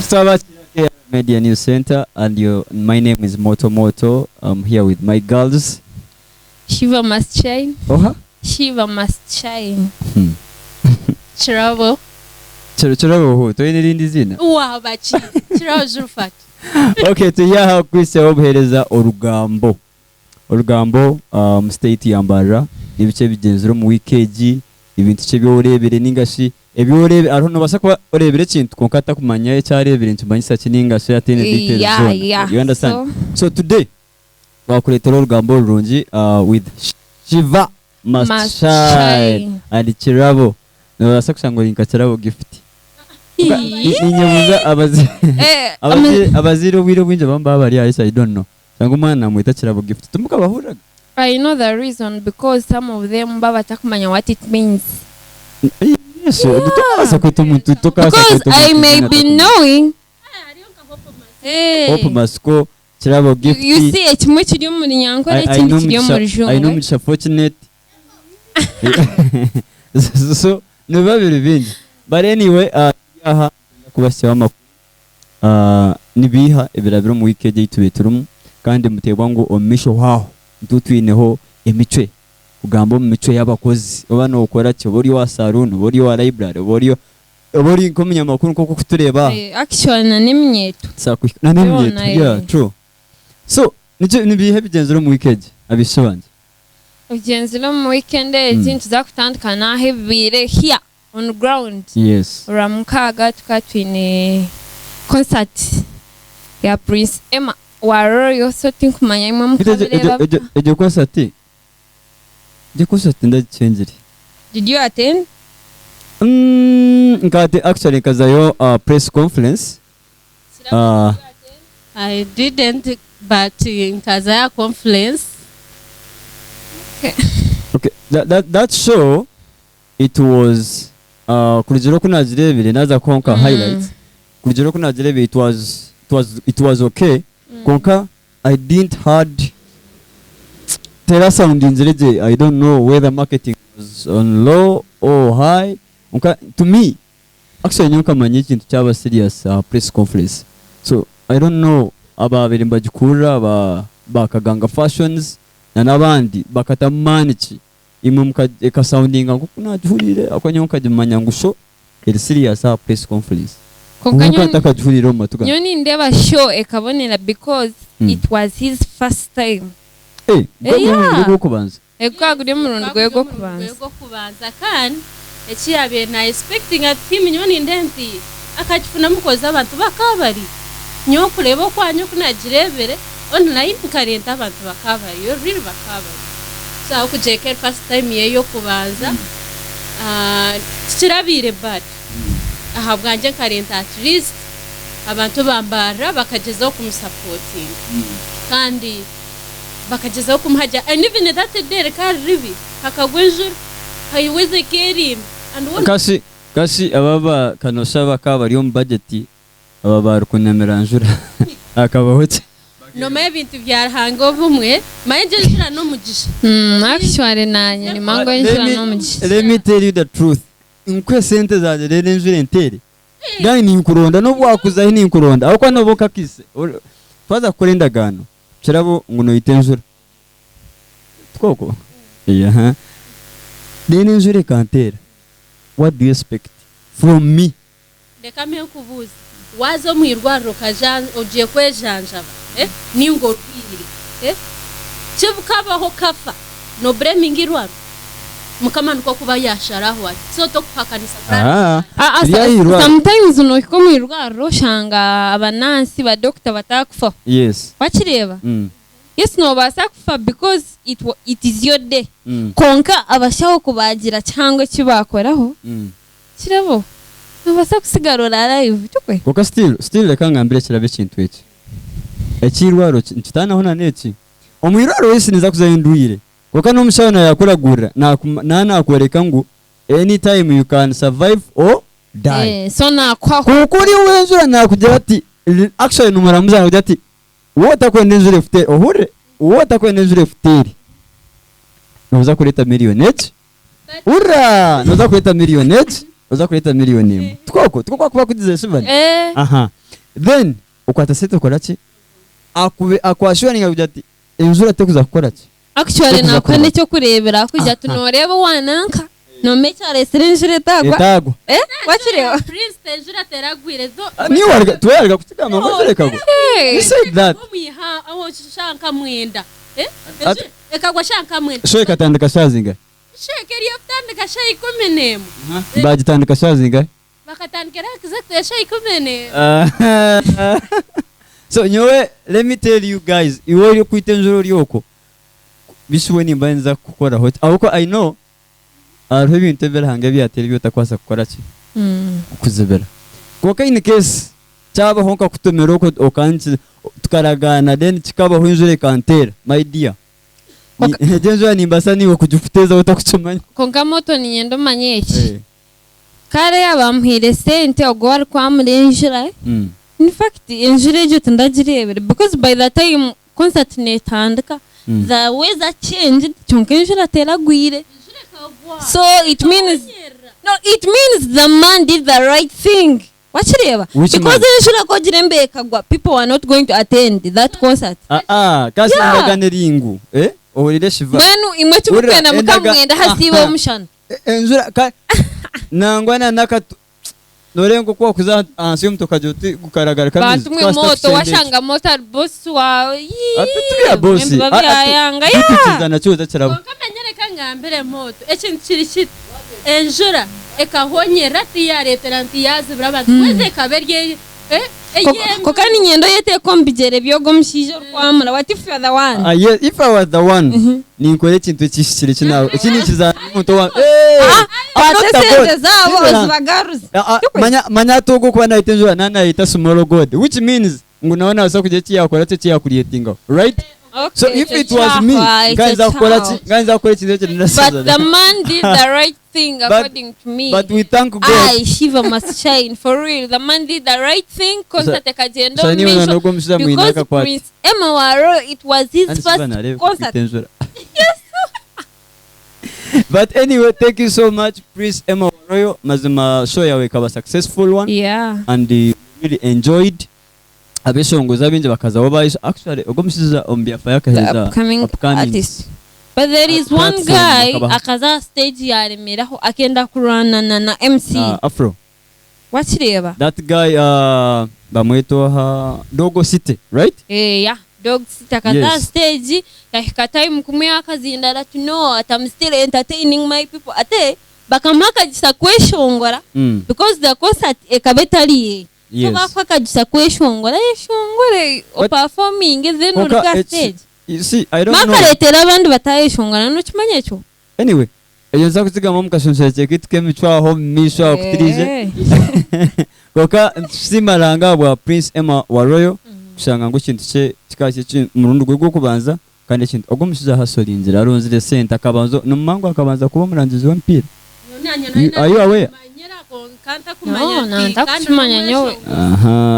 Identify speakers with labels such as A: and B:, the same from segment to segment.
A: Sabbath Media News Center, and my name is Moto. I'm here with my girls.
B: Shiva must shine. Shiva must shine. Chirabo.
A: Chirabo who? To any zina?
B: Wow, bachi. Chirabo Zurfat.
A: Okay, to yaha kwise obuhereza orugambo state yambara ibice bigenzura mu wikendi ibintu cye byorebere ningashi ebiorebe arono basako orebere kintu konkata kumanya cyarebere ntubanyisa kiningashi atene details zone. You understand? So today bakuletera orugambo rurungi with Shiva must shine and Chirabo. No basako ngo inka Chirabo gift. Inyabuza abaziro wiro bwinje bamba bari I don't know. Sangu mwana mwita Chirabo gift. Tumuka bahuraga.
B: I know the reason because some of them baba takumanya what it means.
A: Yes,
B: because I may be knowing.
A: Hope must go. Chirabo gift.
B: You see it much kiri mu nyanko n'ikindi kiri mu rujungu.
A: I know it's fortunate. So no babiri bindi. But anyway, aha kubasya amakuru nibiha ebirabiro mu weekend yitubeturumu kandi mutebwa ngo omisho haho ntutwineho emicwe kugambo mu mico y'abakozi obana ukora cyo bori wa salon bori wa library bori komenya makuru koko kutureba
B: actually na nimyeto
A: na nimyeto yeah true. So nibihe bigenzura mu weekend abisobanze
B: bigenzura mu weekend ezintu zakutandukana hebire here on ground.
A: Yes,
B: ramukaga tukatwine concert ya Prince Emma Warrior so tinkumanya imwe mukabireba
A: ejo concert ndacengere.
B: Did you attend?
A: Ngate actually kazayo press conference.
C: I didn't, but in Kazaya conference.
A: Okay, that show it was kulijero kuna zirebere naza konka highlights. Kulijero kuna zirebere it was okay. Konka I didn't had Tera sound in Zreje. I don't know whether marketing was on low or high. To me, actually, you can manage to have a serious press conference. So I don't know about Verimba Jukura, about Bakaganga Fashions, and Abandi, Bakata Manichi, Imumka Eka sounding, and Kuna Juli, Akonyoka Manyangusho, a serious press conference.
B: You never show a Kabonela because it was his first time.
A: Hey,
C: go kubanza. Ego kubanza kan ekiyabe na expecting at him nyoni ndenti akachifuna mukoza abantu bakabari nyo kulebo kwanyu kunajirebere online karenta abantu bakabari yo really bakabari so kujeke first time yeyo kubanza kirabire bad ahabwanje karenta at least abantu bambara bakagezaho kumusupporting kandi bakagezaho kumhaja and even that day kari rivi hakagwenjur hayiweze kerim and
A: one kasi ababa kanosha bakabari on budget ababa rukunemeranjura akabahote
C: no mebintu byar hangover mwe mayenjura no mugisha
B: actually nanye ni mango yenjura no mugisha.
A: Let me tell you the truth, inkwe sente zaje renjura entere gani ni nkuronda no bwakuza ni nkuronda aho kwa no boka kise twaza kurenda gano Chirabo nguno itenzura twoko yeah denenzure kantera. What do you expect from me?
C: Dekame kubuza wazo mwirwaro kajan oje kwejanja ningo rwiri chibukabaho kafa no bremingirwa mukamana ko kuba yasharaho ati so to kupakanisa
B: sometimes no komwirwaro shanga abanansi ba doctor batakufa.
A: Yes,
B: bakireba yes no basakufa because it is your day. Konka abashaho kubagira cyangwa kibakoraho kirabo basakusigarora live tukwe
A: koka still lekangambire kirabe kintu eki ekirwaro kitanaho naneki omwirwaro wese niza kuzayindwire koka no mushana yakuragura na kwereka ngo anytime you can survive or die.
B: So na kwa
A: kuri wenzura nakugira ati actually numara muzana kugira ati wota kwendenzure fute ohure wota kwendenzure futeri noza kuleta millionaire ura noza kuleta millionaire oza kuleta millionaire twako kuba kudize shibani aha then ukwata sete ukora ki akwashwaninga kugira ati injura tekuza gukora ki
B: actually nakora nicyo kurebera kujya tunoreba wananka no mecha restringire tagwa wachireba
C: prince tenjura teragwire zo
A: ni warga tuwarga kutigama ngoreka go you said that
C: muyiha aho shanka mwenda ekagwa shanka mwenda
A: so ikatandika shazinga
C: shekeri yafutandika shayi kumenemo
A: bagitandika shazinga
C: bakatandikira exactly shayi kumenemo
A: so nyowe let me tell you guys iwo yo kwitenjuro ryoko bisuwe nimba nza gukora hot ahubwo I know ariho ibintu bera hange byatera ibyo takwasa gukora ki kuzebera kuko in case cyaba honka kutomera uko okanzi tukaragana then kikabaho injure kantera my dear ngenzo nimbasa niwe kujufuteza utakucumanya
B: konga moto ni nyendo manyeki kare yabampire sente ogwo ari kwamurenjira in fact injure je tundagirebere because by the time concert netandika the weather changed chonkenjira teragwire. So it means the man did the right thing. Wachireba because inshura ko jirembe kagwa people are not going to attend that concert.
A: Kasi ndaganeringu ohorire shiva
B: benu imwe tubukena mukamwenda hasiwe umushana
A: injura nangwana nakatu norengo kwa kuza ansiyo mtokajuti gukaragara
B: kandi bantu mwe moto washanga motor boss wa
A: atutya boss
B: yanga
A: kizana cyoza kirabo
C: kamenyereka ngambere moto ekintu kiri enjura ekahonyera tiyareteranti yazibura abantu weze kaberye
B: kokani nyendo yete kombigere byogo mushijo kwamura what if you are the one
A: yes if I was the one ninkore kintu kishikire kinawe ikindi kizana moto wa
B: ateseze zabo azbagaruzi
A: manya togo kwa na itenjura nana ita small god which means ngunaona wasa kujeti yakora tete yakuriyetinga right.
B: Okay,
A: so if it was me ganza kukora kintu
B: but the man did the right thing according to me.
A: But we thank God.
B: Shiva must shine for real. The man did the right thing because Prince Emma Waro, it was his first concert. Yes.
A: But anyway, thank you so much, Prince Emma Waro. Mazima show yawe kaba successful one.
B: Yeah.
A: And really enjoyed. Abeshongoza binje bakaza wabaye actually ogomusiza ombyafa yakaheza
B: upcoming artist. But there is one guy akaza stage yaremeraho akenda kurana na MC
A: Afro.
B: Wachireba
A: that guy bamweto ha Dogo City, right?
B: Yeah, Dogo City akaza stage yakika time kumwe akazinda to know that I'm still entertaining my people ate bakamaka gisa kweshongora because the concert ekabetali. So bafaka gisa kweshongora performing then on stage.
A: You see, I don't know.
B: Makaretera abantu batayeshongana no kimanye cyo.
A: Anyway, eyenza kutigama mukashonshye kitukemicwa ho misha kutirize. Koka simaranga bwa Prince Emma Waroyo kushanga ngo kintu cye kikashye murundo gwo kubanza kandi kintu ogomushiza hasorinzira aronzire senta akabanzo no mango akabanza kuba murangizi w'empira. Are you aware?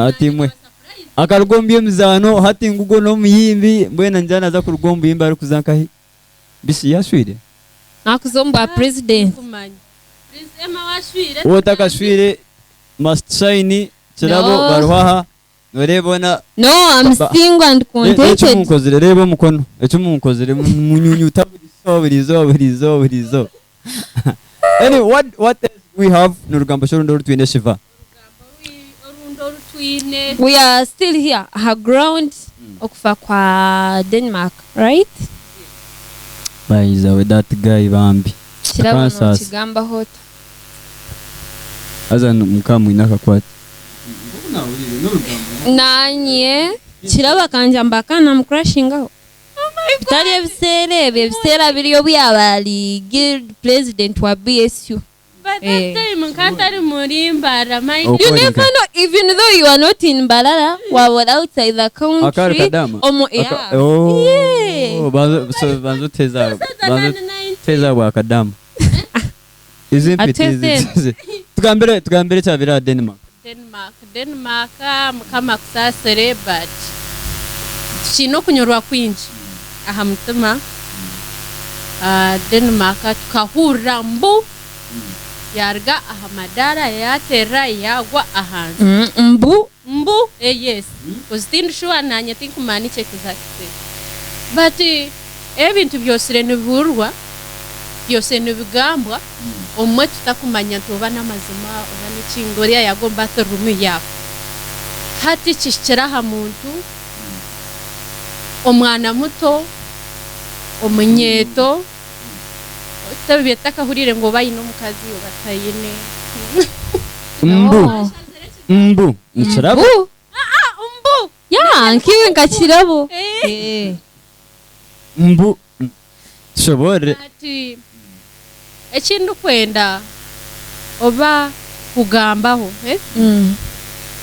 A: Atimwe akarugombiye mizano hati ngugo no muyimbi mbwena njana za kurugomba yimba ari kuzankahi bisi yashwire
B: nakuzomba president
C: Prince Emma washwire
A: otakashwire must shine kirabo baruhaha norebona
B: no I'm single and contented
A: ecyumukozere rebo mukono ecyumukozere munyunyu taburizo anyway what else we have n'urugamba shoro ndo twine Shiva.
B: We are still here. Her ground okufa kwa Denmark, right?
A: By the way, that guy bambi.
B: Kirabo kigamba hot.
A: Aza mukamu inaka kwati.
B: Nanye kiraba kanjamba kana mcrashingaho. Bitari ebisera biriyo byabali guild president wa BSU.
C: But that time Kantari Murimbara, my
B: you never know, even though you are not in Balala, while outside the country. Yeah.
A: Oh, banzo teza wa kadamu. Isn't it? Tukambere chabira Denmark
C: kama kusasere but chino kunyorwa kwinji ahamutuma Denmark tukahura mbu yarga aha madara yatera yagwa ahantu
B: mbu
C: yes uzitindi shuwa nanye tinkumani chekizakite but ebintu byose nibihurwa byose nibigambwa omwe tutakumanya tuba n'amazima oba n'ikingoriya yagomba turumi yawe hati kishikira ha muntu omwana muto omunyeto tabiyeta kahurire ngo bayino mukazi obatayine
A: mbu nikirabo
C: mbu
B: ya nkiwe nkakirabo
A: mbu shobore
C: ati ekindu kwenda oba kugambaho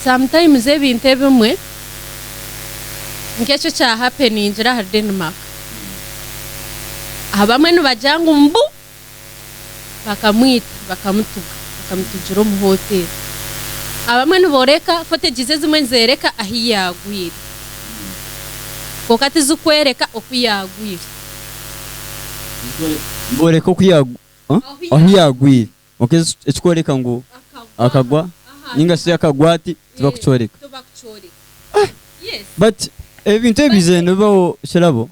C: sometimes ebintu ebimwe nk'ekyo kya happeningira ha Denmark abamwe nibajanga mbu bakamwita bakamutugira mu hoteli abamwe niboreka footage zimwe nzereka ahi yagwire kokati zikwereka oku yagwire
A: boreka oku ahi yagwire ekikwereka ngo akagwa ninga si akagwati tubakucoreka but ebintu ebize nibaho kirabo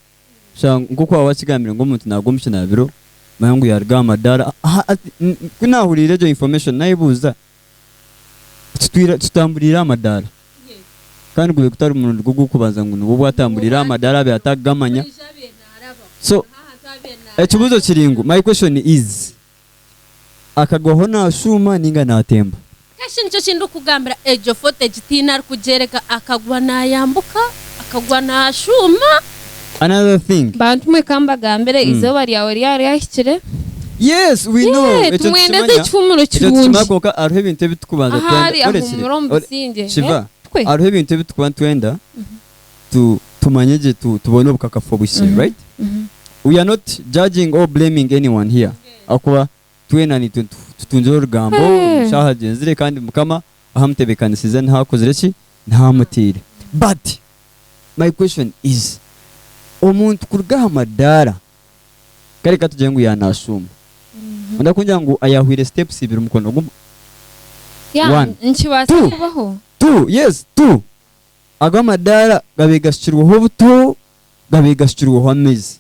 A: nk'uko wakigambira ngo omuntu nagwa omukinabiro manya ngu yarga amadara kunahurire egyo information nayibuuza tutamburire amadara kandi gube kutari omurundi gwokubanza ngu nibwo bwatamburire amadara abe atagamanya so ekibuuzo kiri ngu my question is akagwaho nashuma ninga natemba
C: kashi nicyo kintu kugambira ejo footage tina kujereka akagwa nayambuka akagwa nashuma.
A: Another thing,
B: bantu mwe kamba gambere izoba ryawe ryahikire.
A: Yes, we know.
B: Tumwendeze ikifumuro kirungi.
A: Tumakoka ariho ibintu bitukubanza
B: twenda.
A: Shiva. Ariho ibintu bitukubanza twenda tumanyeje tubone ubukakafo bushye, right? We are not judging or blaming anyone here. Akuba twena ni tutunjoro rugambo shahagenzire kandi mukama ahamutebekanisize ntakozere ki ntamutire. But my question is, omuntu kurga amadara kare katuje ngo yanashuma ndakunja ngo ayahwire steps ibiri mukono guma
B: ya nchibasa kubaho
A: 2 yes 2 agamadara gabegashirwaho buto gabegashirwaho amezi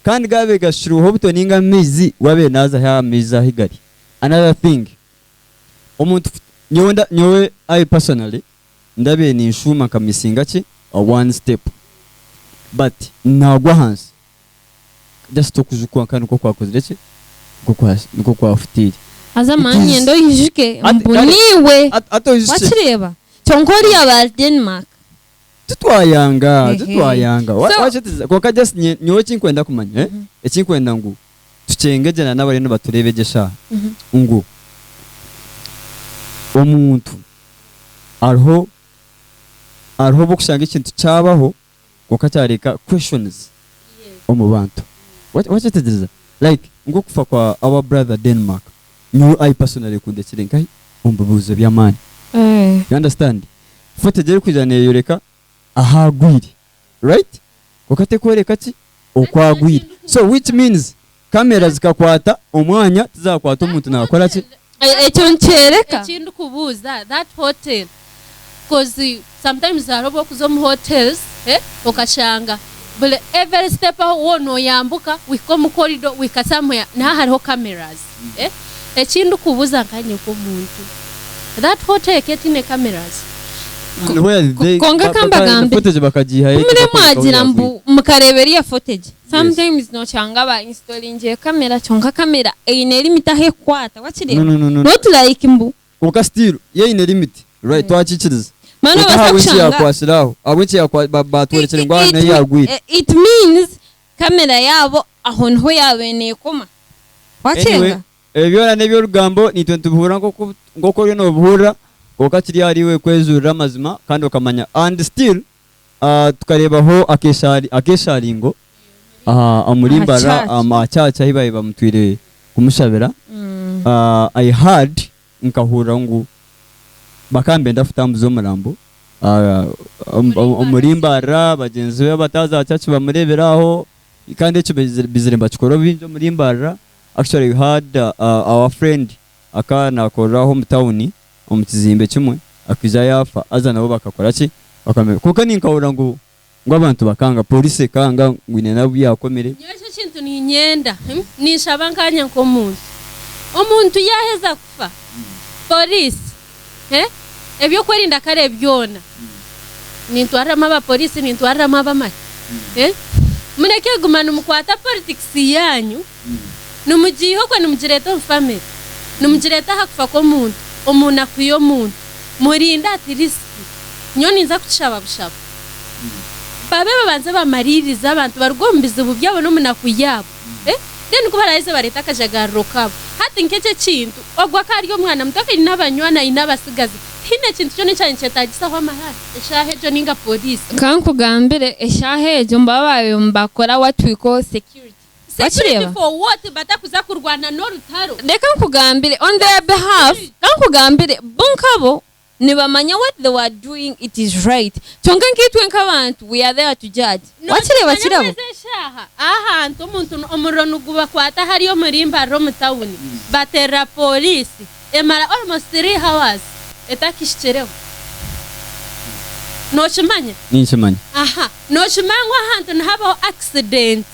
A: kandi gabegashirwaho buto ninga amezi wabe naza ha amezi ahigari. Another thing, omuntu nyowe I personally ndabe ni nshuma kamisinga ki one step but nagwa hansi just tukuzukwa kandi uko kwakozere ki uko kwafutiri
B: aza manye ndo yijike mbuniwe wachireba chonkori ya Denmark
A: tutwayanga wachitiza koka just nyowe kinkwenda kumanya ekinkwenda ngo tucengejana n'abari no baturebegesha ngo omuntu ariho bokushanga ikintu cyabaho kokacyareka questions omu bantu wachitiza like ngo kufa kwa our brother Denmark new I personally kundekire nkai umbubuzo by'amani you understand footage kujana yoreka ahagwiri right kokate koreka ki okwagwiri so which means cameras zikakwata omwanya tuzakwata omuntu nakora ki
B: ekyo nchereka
C: ekindu kubuza that hotel because sometimes arobo kuzo mu hotels okashanga but every step wono yambuka wiko mu corridor wikasamwe na hariho cameras ekindu kubuza nkanye ko muntu that hotel ketine cameras
B: konga kamba gambe
A: footage bakagiha
B: mure mwagira mbu mukareberiya footage sometimes no changa ba installing camera chonga camera ine limit ahe kwata wachire not like mbu
A: uka still ye ine limit right twachikiriza
B: mano basakshanga
A: kwashiraho abwici batwerekere ngwana yagwira
B: it means camera yabo aho nho yabene koma wachenga
A: ebyora nebyo rugambo ni 20 buhura ngoko yo no buhura kokakiri ariwe kwezurira amazima kandi ukamanya and still tukarebaho akesharingo amurimbara amachacha hibaye bamutwire kumushabera I heard nkahura ngo bakambe ndafutambuzo umurambo umurimbara bagenzi be bataza achachi bamureberaho kandi cyo biziremba chikoro binjo murimbara. Actually we had our friend akana akoraho mu town mu kizimbe kimwe akiza yafa aza nabo bakakora ki bakamera kuko ninkabura ngo abantu bakanga police kanga ngwine nabo yakomere
C: nyosho kintu ni nyenda nishaba nkanya nko umuntu yaheza kufa police ebyo kwerinda kare byona nintwarama aba police nintwarama aba mati muneke gumana mukwata politics yanyu numugiho ko numugireta family numugireta hakufa ko umuntu akuyo muntu murinda ati risk nyoni nza kucishaba bushaba babe babanze bamaririza abantu bargombiza ububyabo no munakuyabo then kuba raise bareta kajagaro kabo hati nkece kintu ogwa kariyo mwana mutaka inabanywana inabasigazi hine kintu cyo nicanye cyetagisaho amahari eshahejo ninga police
B: kankugambire eshahejo mbabayo mbakora what we call security
C: for what batakuza kurwana no rutaro
B: reka nkugambire on their behalf kankugambire bonkabo nibamanya what they were doing it is right tonga nkitwe nk'abantu we are there to judge wakireba kirabo
C: ahantu umuntu umurono guba kwata hariyo murimba ro mutawuni batera police emara almost 3 hours etakishireho no chimanya no chimangwa ahantu nhabaho accident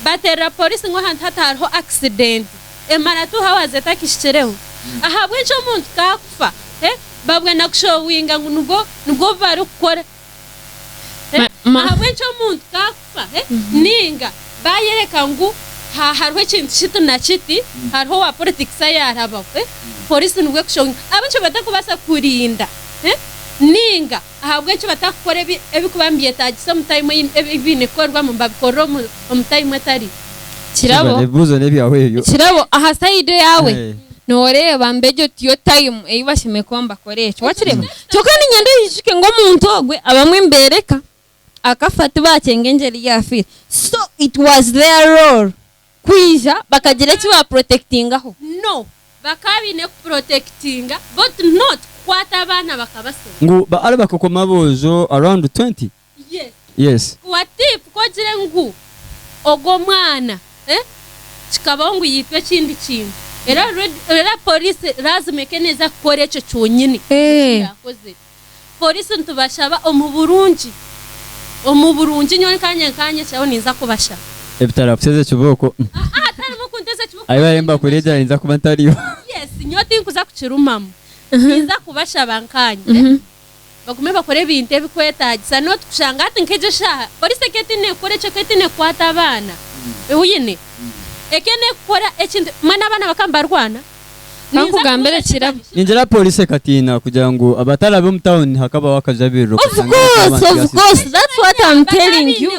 C: batera police ngo ahantu hatariho accident emara 2 hours etakishireho aha bwencho umuntu kakufa babwe nakushowinga nubwo bari gukora aha bwencho umuntu kakufa ninga bayereka ngo hariho ikintu kitu na kiti hariho wa politics yaraba police nubwo kushowinga abancho batakubasa kurinda ninga aha bwencho batakukora ebikubambiye tagisa mutayimo ibine korwa mu babikoro mu time atari
B: kirabo aha side yawe noreba mbejo tiyo time eyibashime kwamba koresha wakireba cyo kandi nyando yishike ngo muntu ogwe abamwe mbereka akafata bakengengeri yafira so it was their role kwija bakagira ki ba protecting aho
C: no bakabine protectinga but not kwata abana bakabasema
A: ngo ari bakokoma bozo around 20 yes
C: watip ko jire ngo ogo mwana chikabongo yitwe kindi kintu era police razimeke neza kore cyo cyonyine yakoze police ntubashaba omuburungi nyone kanye cyaho niza kubasha
A: ebitarapseze cyuboko
C: atari mu kunteza cyuboko
A: ayibaremba kureja niza kubantariyo
C: yes nyoti nkuza kuchirumamo niza kubasha bankanye bagume bakore binte bikwetagisa not kushanga ati nkeje sha police ketine kore cyo ketine kwata abana uyine ekene kora ekindi mana abana bakambarwana
B: nakugambere kirabo
A: ninjira police katina kugira ngo abatarabe mu town hakaba wakajabiro
B: of course that's what I'm telling you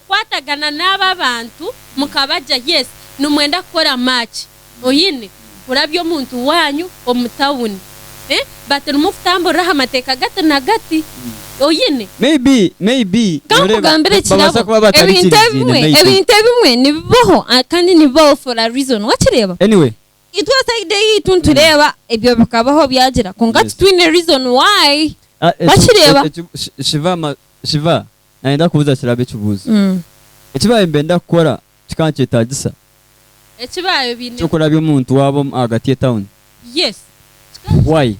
C: kwatagana n'aba bantu mukabaja yes numwenda kora match oyine urabyo muntu wanyu omutawuni batera umufutambo rahamateka gati na gati oyine
A: maybe
B: kakugambire kirabo ebintu bimwe nibibaho kandi nibaho for a reason wakireba
A: anyway
B: it was like they tuntureba ebyo bakabaho byagira kongati twine reason why wakireba
A: shiva naenda kubuza kirabe cyubuza ekibaye mbenda gukora kikancetagisa
C: ekibaye bine
A: cyo kurabyo umuntu wabo agati ya town
C: yes
A: why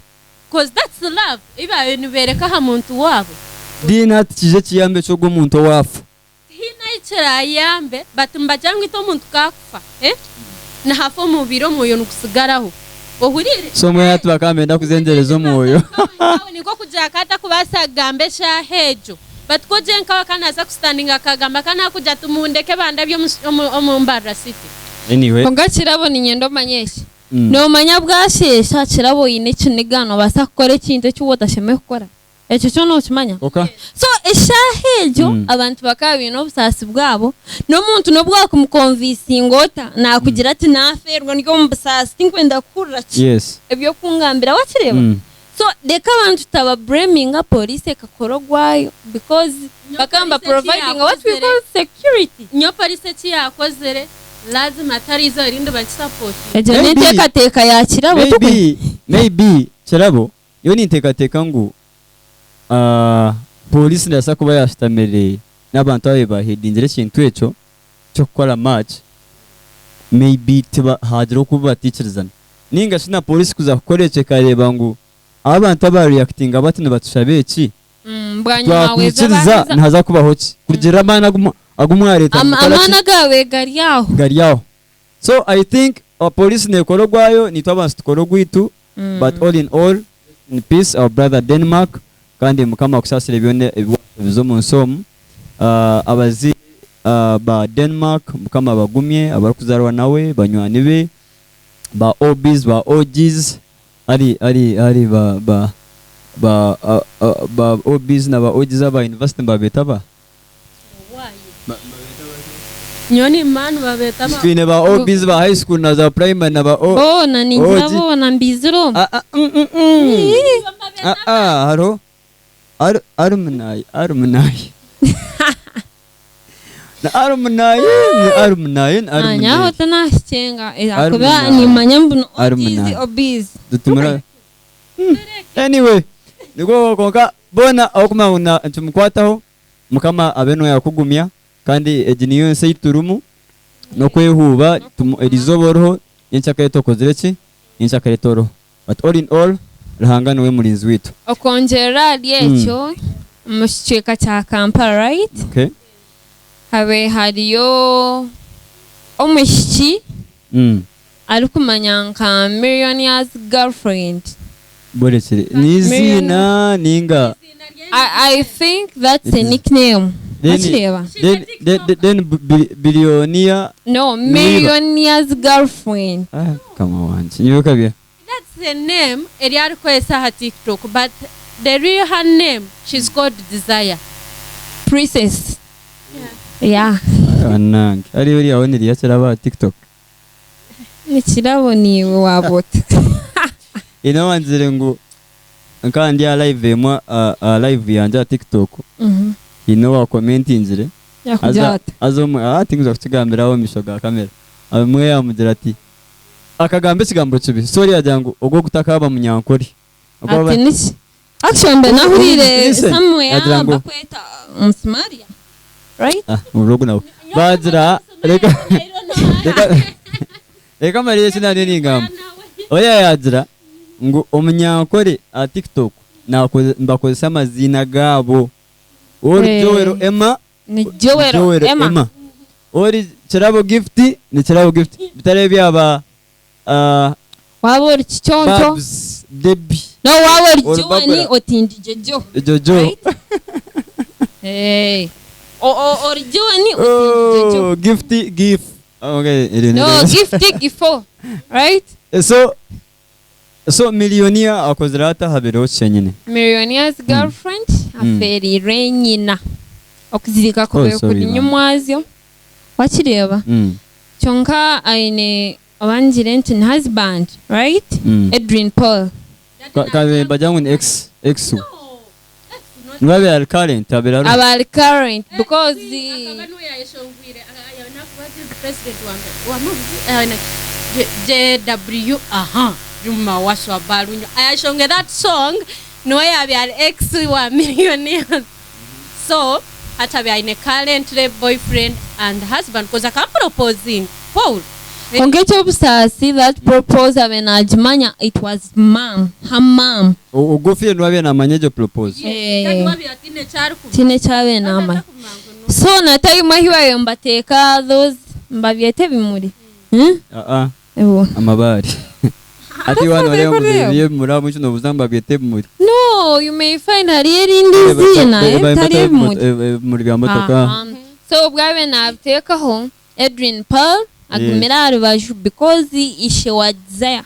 C: because that's love ibaye nibereka ha muntu wabo
A: dina kije kiyambe cyo gumuntu wafu
C: hina ikira yambe batumba cyangwa ito muntu kakufa na hafo mu biro moyo nukusigaraho ohurire
A: so mwe yatu bakamenda kuzenderezo moyo
C: niko kujakata kubasagambe sha hejo batkoje nkawa kanaza kustandinga kagamba kana kuja tumundeke banda byo mu mbara city
A: anyway
B: kongakirabo ni nyendo manyeshi no manya bwashesha kirabo yine kinigano basakore ikintu cy'ubudasheme gukora ecyo cyo no kimanya so eshahejo abantu bakabino busasi bwabo no muntu no bwa kumukonvinsingota nakugira ati naferwa ndyo mbusasi tinkwenda kurra
A: yes
B: ebyo kungambira wakireba so deka abantu taba blaming a police kakorogwayo because bakamba providing what we call security
C: nyo police ci yakozere lazima tarizo rindo ba support
B: ejo niteka teka yakirabo
A: maybe kirabo yo niteka ngo police ndasa kuba yashtamere n'abantu abe bahedingire kintu eco cyo gukora match maybe tiba hadiro kuba teacherzana ninga shina police kuza kukoreche kareba ngo abantu aba reacting abatine batushabe iki
B: bwanyuma
A: weza ntaza kubaho ki kugira amana agumwareta
B: amana gawe gariyaho
A: so I think police ne korogwayo ni twabantu korogwitu but all in all in peace our brother Denmark kandi mukama kusasire byone bizo mu nsomu abazi ba Denmark mukama bagumye abarakuzarwa nawe banywani be ba OBs ba OGs ari ba OBs na ba OGs aba university ba betaba
C: nyoni man ba betaba
A: twine ba OBs ba high school na za primary na ba
B: na ninzabo na mbiziro
A: haro arumnai na arumnai
B: nyaho tanashyenga akuba ni manyambuno OBs
A: dutumura anyway niko konka bona okuma una ntumukwataho mukama abeno yakugumya kandi ejiniyo nse iturumu no kwehuba erizoboroho inchakayeto kozireki inchakayetoro but all in all rahangano we murinzi witu
B: okongera lyekyo mushiceka cha Kampala right
A: okay
B: habe hariyo omushiki alikumanya nka Millionaire's Girlfriend
A: borekere nizina ninga
B: I think that's a nickname
A: then billionaire
B: no Millionaire's Girlfriend
A: come on nyokabye
C: that's the name eri kwesa ha TikTok but the real her name she's called Desire
B: Princess yeah
A: anang ari uri abone ryakira ba TikTok
B: nikiraboniwe wabota
A: inawanzire ngo nkandi ya live mwa live yanja TikTok wa commentingire azo atinguza kukigambiraho mishoga kamera amwe yamugira ati akagambe kigambo kibi sorry yajango ogo gutakaba munyankori
B: ati niki action nahurire somewhere bakweta Msmaria right
A: urogo nawe bazira reka mariye sinane ningamba oya yazira ngo omunyankore a TikTok mbakozesa amazina gabo ori Joero Emma
B: ni Joero Emma
A: ori Kirabo Gift ni Kirabo Gift bitare byaba
B: wabori kichonjo
A: Debbie
B: no wabori Joani otindi Jojo hey ori Joani otindi Jojo
A: gift okay
B: no gifo right
A: so millionaire akozrata habero chenyine
B: Millionaire's Girlfriend aferi renyina okuzirika ko kuri nyumwazyo wakireba chonka aine abanjirent husband right Edwin Paul
A: kaze bajangu ni ex nwabe al current abera
B: abal current because
C: abanu yayeshongwire president wange JW Juma waswa balunyo ayashonge that song no yabi al ex wa Millionaire so atabi ine current boyfriend and husband cause aka proposing Paul
B: ongecho busasi that propose abenajimanya it was her mom
A: ugofie nwabe na manyejo propose
C: tine
B: chabe nama so na time hiwa yombateka those mbavyete bimuri
A: amabari ati wano leo muramu chuno buzamba byete muri
B: no you may find a really ndizina tari
A: muri byamotoka
B: so bwabe nabteka ho Edwin Paul agumira arubaju because ishe wadzaya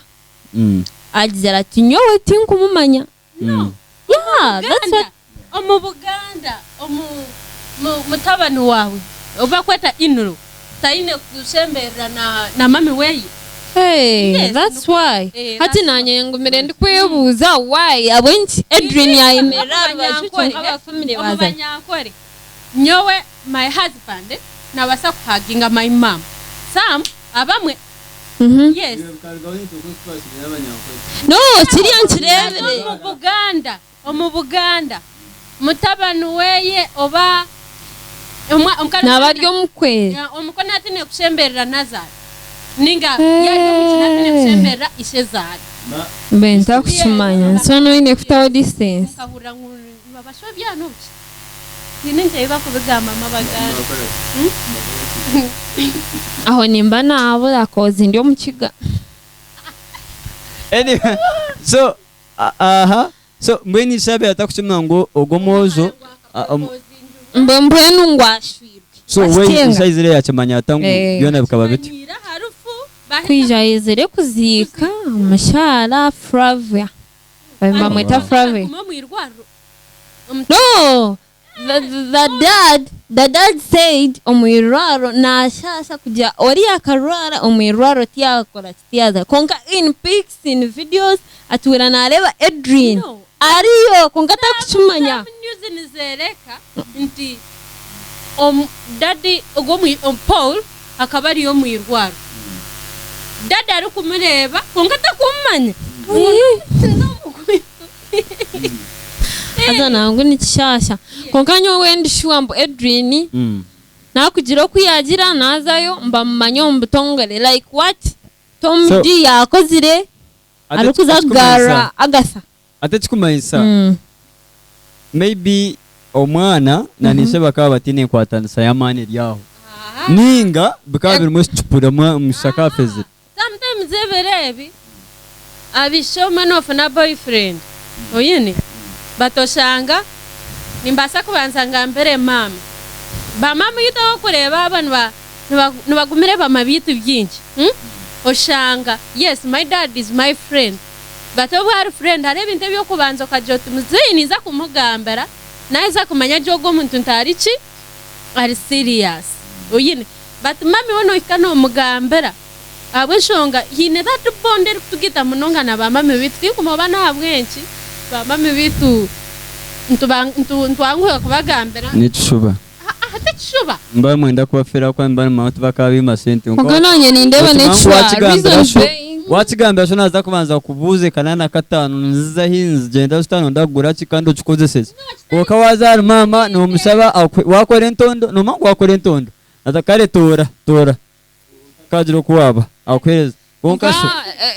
B: ajara tinyowe tinkumumanya yeah that's what
C: omu Buganda mutabani wawe uba kweta inuru taine kusembera na mami weyi
B: hey yes, that's why hati nanye ngumire ndi kwebuza why abwenchi Edwin yayemera abashucho aba family waza
C: nyowe my husband na basa kuhaginga my mom Sam abamwe yes
B: no kiriya nkirebere
C: omu Buganda mutabani weye oba
B: nabaryo mukwe
C: omukona atine kusembera Nazar ninga yaje gukina n'emera ishezari
B: benta kuchimanya so no ine kutaho distance
C: kahura babasho byanubye ninje bakubigamba mabagara
B: aho nimba nabo akoze ndio mukiga
A: anyway so so mbweni sabe atakuchimwa ngo ogomozo
B: mbwe nungwashwirwe
A: so we isizire yakimanya atangu yona bikaba biti
B: kwijayizire kuzika amashara Flavia bamba mwita Flavia no the dad said omwirwaro nashasha kujya ori akarwara omwirwaro tyakora tyaza konka in pics in videos atwira nareba Adrian ariyo konka takuchumanya
C: news nizereka nti daddy ogomwi Paul akabari yo mwirwaro dada ari kumureba konka takumanya
B: aza nangu ni kishasha konka nyo wendi shwambo Adrian nakugira kuyagira nazayo mbamanyo mbutongole like what Tom D yakozire ari kuzagara agasa
A: atachikumayisa maybe omwana nanishe bakaba batine kwatanisa yamane ryaho ninga bikaba birimo chupura mushaka feze
C: sometimes everebi abishoma no for na boyfriend oyene batoshanga nimbasa kubanza ngambere mama ba mama yitaho kureba abantu nibagumire bamabitu byinshi oshanga yes my dad is my friend but our friend are ibintu byo kubanza kajota muziniza kumugambara naiza kumanya jogo muntu ntarichi ari serious oyine but mami wono ikano mugambara abweshonga yine that bond eri kutugita munonga na bamami bitu kumubana abwenshi bamami bitu ntwanguye kubagambara
A: nitishuba
C: atishuba
A: mba mwenda kubafera kwa mba mama tubakabima sente
B: ngo nanye nindeba nechuwa reason
A: wakigambira so naza kubanza kubuze kanana katanu nziza hinzi genda stano ndagura kikando chukozeseze oka wazari mama no musaba wakore ntondo no mangu wakore ntondo atakare tora kajiro kuwaba akwereza konka so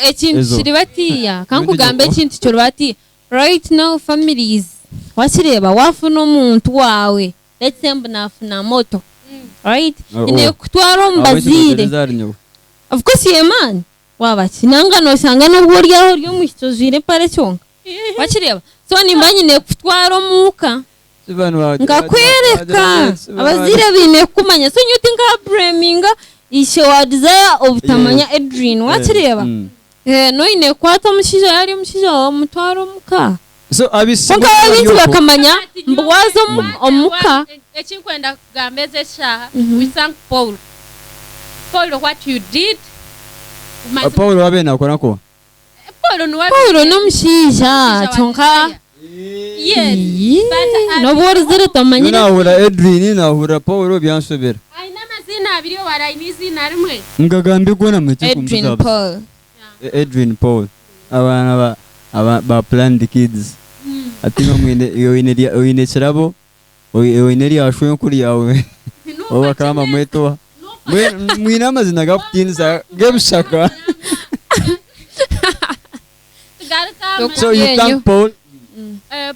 B: ekintu kiribatiya kankugambe ekintu kiribati right now families wasireba wafuna omuntu wawe let's say mbunafuna moto right ine kutwara mbazire of course ye man wabaki nanga no sanga no bworyaho ryo muhitozire pare cyonga wakireba so nimbanyi ne kutwara muka ngakwereka abazire bine kumanya so nyuti nga braminga ishe wa desire of tamanya Adrian wakireba no ine kwata mushija yari mushija wa mutwaro muka
A: so abisi
B: abinzi bakamanya mbwazo omuka
C: ekinkwenda kugambeze sha we thank Paul what you did
A: Paul wabena akora ko
B: Paul no mushija chonka
C: yes
B: no borzere tamanya
A: na hura Adrian na hura Paul byansobera
C: aina mazina abiri warainizi narimwe
A: ngagambi gona mwete kumuzaba Adrian Paul abana ba planned kids atino mwine yoine kirabo yoine yashwe kuri yawe oba kama mweto mwina amazina gaputinza gemshaka so you thank Paul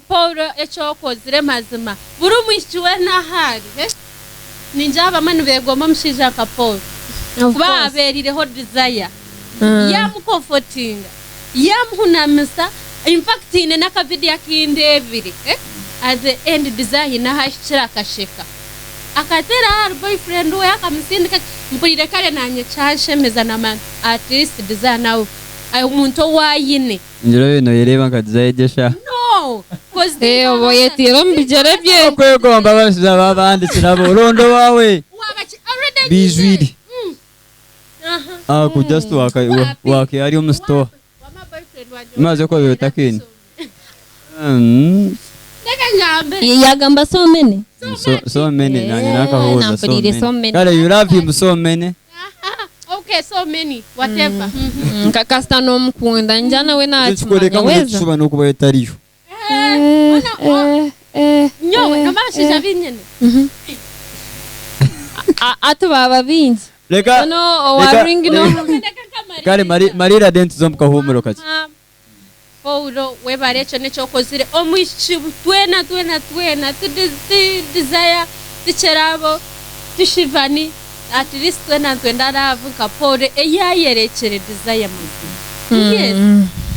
C: Paul echokozire mazima buri mwishiwe nahari ninjaba manu begoma mshija ka Paul kuba aberireho desire comforting yamhunamisa in fact ine naka video kinde eviri at the end desire na hashira kasheka akatera har boyfriend we akamsindika mpurire kare nanye chashe meza na man at least desire now ay umuntu wayine
A: njiro bino yereba ka desire jesha
C: no cause
B: oboye tiro mbijere bye
A: kwegomba basiza babandi kirabo rondo wawe bizwidi ku just waka ari mu store maze ko bitakini
B: yagamba so many
A: nanye nakahoza so many kale you love him so many
C: okay so many whatever
B: kakasta no mukunda njana we na
A: chikoreka muchuba no kuba yetariyo
C: nyowe no mashija binyene
B: atu baba binzi
A: Leka
B: no waring no
A: kale marira dent zo mukahumuro kati
C: Paulo webare cyo necyokozire omwishi twena desire ticherabo tishivani at least twena ndaravuka pore eyayerekere desire muzi yes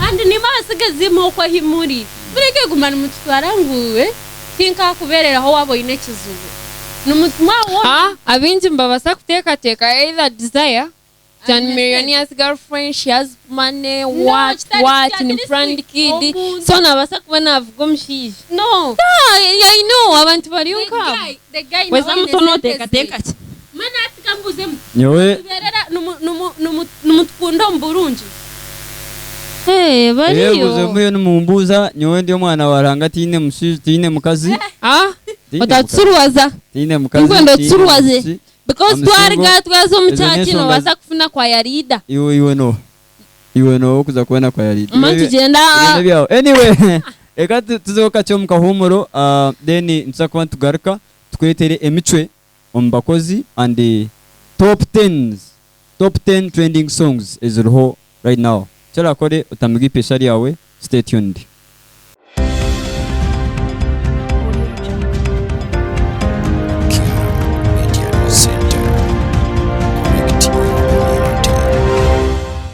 C: and nimasigaze kwa himuri bureke gumana mutwara nguwe tinka kuberera ho wabo ine kizubu numutwa wo
B: abinzi mbabasa kuteka either desire John Millionaire's girlfriend, she has money, what, in front kid. So nabasa kubona avuga mshiji.
C: No.
B: I know, abantu bari uka.
C: The guy
B: weza mutono teka.
C: Mana atikambuze
A: nyowe
C: berera numutkundo mburunji.
B: Bariyo.
A: Buze muyo numumbuza nyowe ndio mwana waranga tine mshiji tine mukazi.
B: Otatsuruwaza.
A: Tine mukazi.
B: Ingwendo tsuruwaze. Because twazo muchachi no basa kufuna kwa yarida.
A: Iwe no kuza kuena kwa yarida.
B: Mantu jenda.
A: Anyway, eka tuzoka cyo mukahumuro then nsakuba tugaruka tukwetere emicwe ombakozi and the top 10 trending songs is right now. Chala kore utamigi peshari yawe, stay tuned.